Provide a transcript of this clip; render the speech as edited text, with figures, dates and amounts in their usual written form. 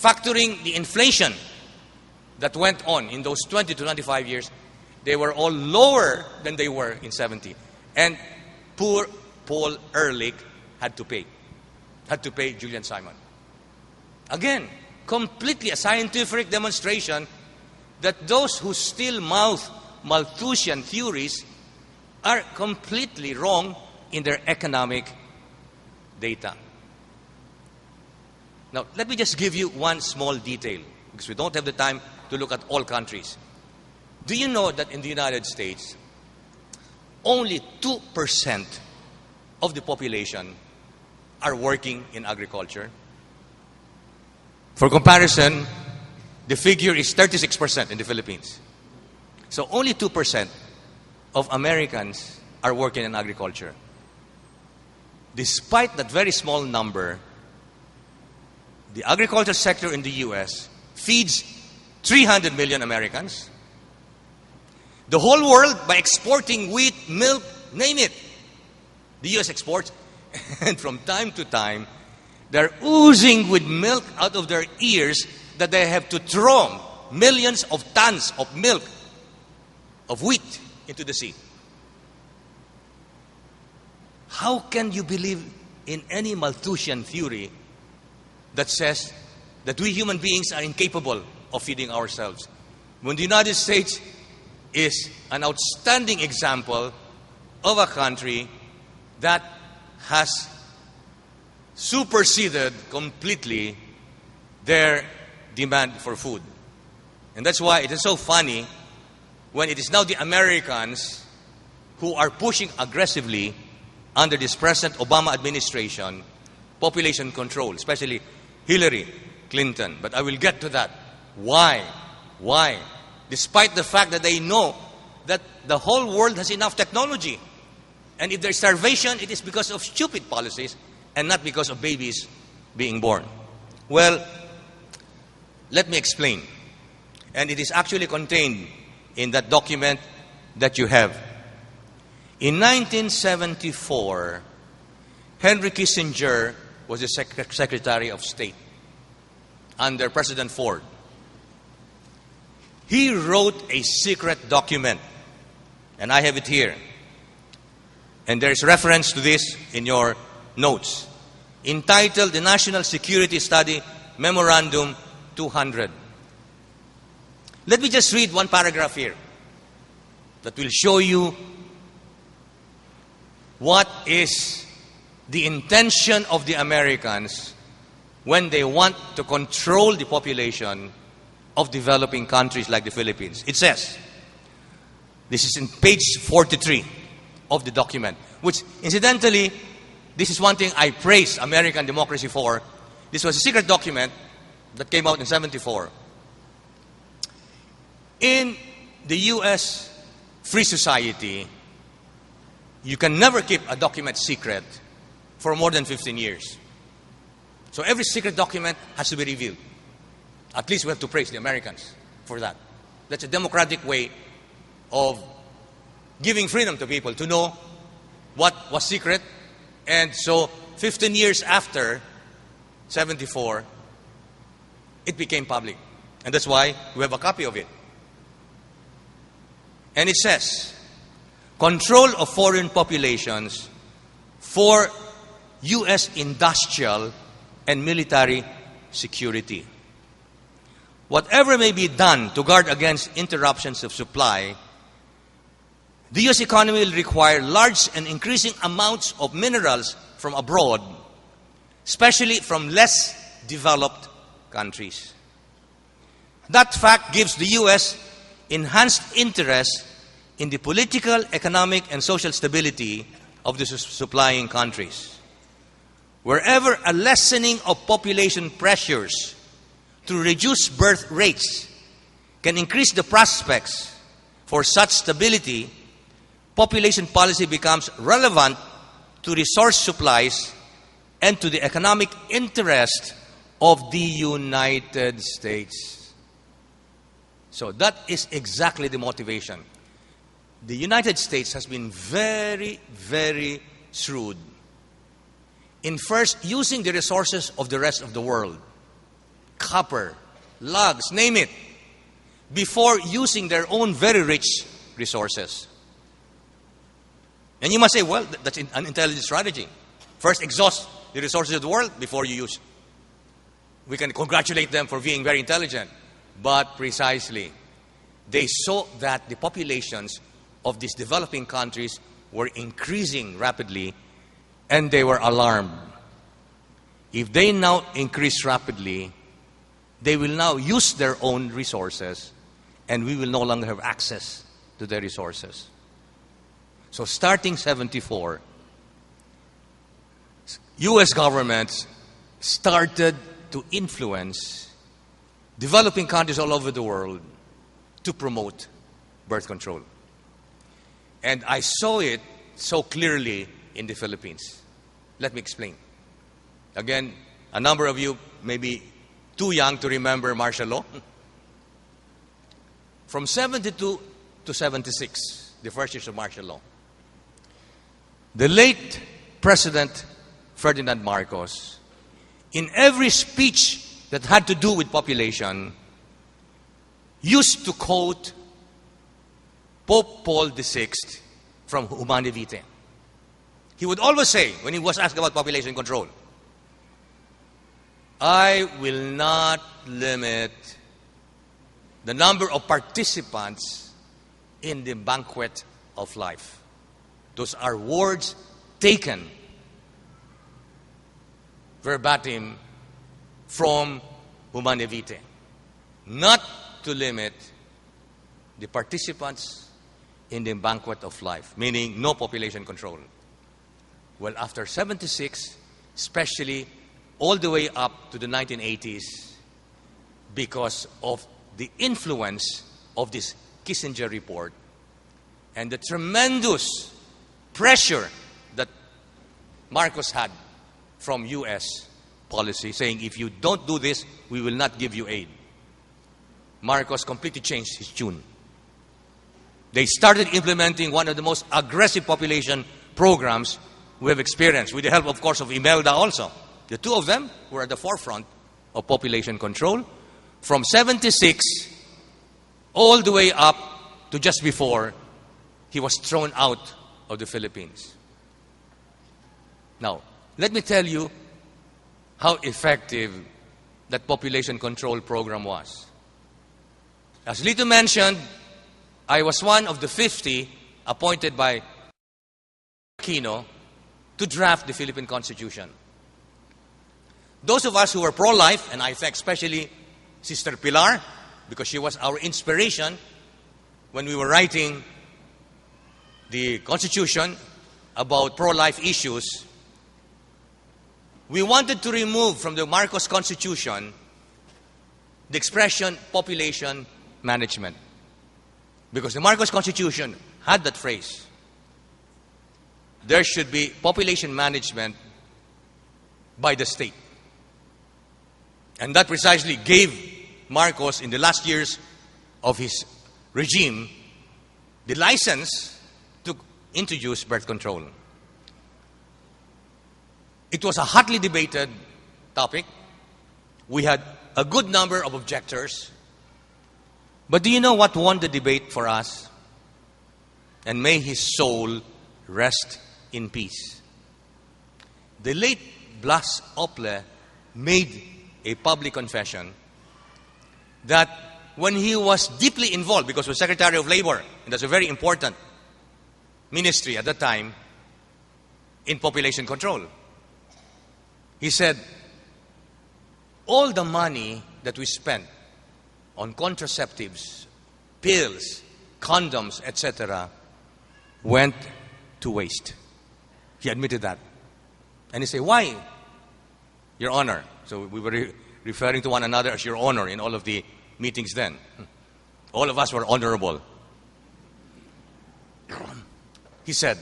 factoring the inflation that went on in those 20 to 25 years, they were all lower than they were in 70. And poor Paul Ehrlich had to pay Julian Simon. Again, completely a scientific demonstration that those who still mouth Malthusian theories are completely wrong in their economic data. Now, let me just give you one small detail, because we don't have the time to look at all countries. Do you know that in the United States, only 2% of the population are working in agriculture? For comparison, the figure is 36% in the Philippines. So only 2% of Americans are working in agriculture. Despite that very small number, the agriculture sector in the U.S. feeds 300 million Americans. The whole world, by exporting wheat, milk, name it, the U.S. exports. And from time to time, they're oozing with milk out of their ears that they have to throw millions of tons of milk, of wheat, into the sea. How can you believe in any Malthusian theory that says that we human beings are incapable of feeding ourselves, when the United States is an outstanding example of a country that has superseded completely their demand for food? And that's why it is so funny when it is now the Americans who are pushing aggressively under this present Obama administration population control, especially Hillary Clinton. But I will get to that. Why? Why? Despite the fact that they know that the whole world has enough technology. And if there's starvation, it is because of stupid policies and not because of babies being born. Well, let me explain. And it is actually contained in that document that you have. In 1974, Henry Kissinger was the Secretary of State under President Ford. He wrote a secret document, and I have it here. And there is reference to this in your notes, entitled the National Security Study Memorandum 200. Let me just read one paragraph here that will show you what is the intention of the Americans when they want to control the population of developing countries like the Philippines. It says, this is in page 43 of the document, which incidentally, this is one thing I praise American democracy for. This was a secret document that came out in 74. In the U.S. free society, you can never keep a document secret for more than 15 years. So every secret document has to be revealed. At least we have to praise the Americans for that. That's a democratic way of giving freedom to people to know what was secret. And so 15 years after 74, it became public. And that's why we have a copy of it. And it says, control of foreign populations for U.S. industrial and military security. Whatever may be done to guard against interruptions of supply, the U.S. economy will require large and increasing amounts of minerals from abroad, especially from less developed countries. That fact gives the U.S. enhanced interest in the political, economic, and social stability of the supplying countries. Wherever a lessening of population pressures to reduce birth rates can increase the prospects for such stability, population policy becomes relevant to resource supplies and to the economic interest of the United States. So that is exactly the motivation. The United States has been very, very shrewd in first using the resources of the rest of the world, copper, logs, name it, before using their own very rich resources. And you must say, well, that's an intelligent strategy. First, exhaust the resources of the world before you use. We can congratulate them for being very intelligent. But precisely, they saw that the populations of these developing countries were increasing rapidly, and they were alarmed. If they now increase rapidly, they will now use their own resources, and we will no longer have access to their resources. So starting 74, U.S. governments started to influence developing countries all over the world to promote birth control. And I saw it so clearly in the Philippines. Let me explain. Again, a number of you may be too young to remember martial law. From 72 to 76, the first years of martial law, the late President Ferdinand Marcos, in every speech that had to do with population, used to quote Pope Paul VI from Humanae Vitae. He would always say, when he was asked about population control, I will not limit the number of participants in the banquet of life. Those are words taken verbatim from Humanae Vitae. Not to limit the participants in the banquet of life, meaning no population control. Well, after 76, especially all the way up to the 1980s, because of the influence of this Kissinger report and the tremendous pressure that Marcos had from U.S. policy, saying, if you don't do this, we will not give you aid. Marcos completely changed his tune. They started implementing one of the most aggressive population programs we have experienced, with the help, of course, of Imelda also. The two of them were at the forefront of population control from 76 all the way up to just before he was thrown out of the Philippines. Now, let me tell you how effective that population control program was. As Lito mentioned, I was one of the 50 appointed by Aquino to draft the Philippine Constitution. Those of us who were pro-life, and I thank especially Sister Pilar, because she was our inspiration when we were writing the Constitution about pro-life issues, we wanted to remove from the Marcos Constitution the expression population management. Because the Marcos Constitution had that phrase. There should be population management by the state. And that precisely gave Marcos, in the last years of his regime, the license to introduce birth control. It was a hotly debated topic. We had a good number of objectors. But do you know what won the debate for us? And may his soul rest in peace. The late Blas Ople made a public confession that when he was deeply involved, because he was Secretary of Labor, and that's a very important ministry at that time, in population control, he said, all the money that we spent on contraceptives, pills, condoms, etc., went to waste. He admitted that. And he said, why? Your Honor. So we were referring to one another as Your Honor in all of the meetings then. All of us were honorable. He said,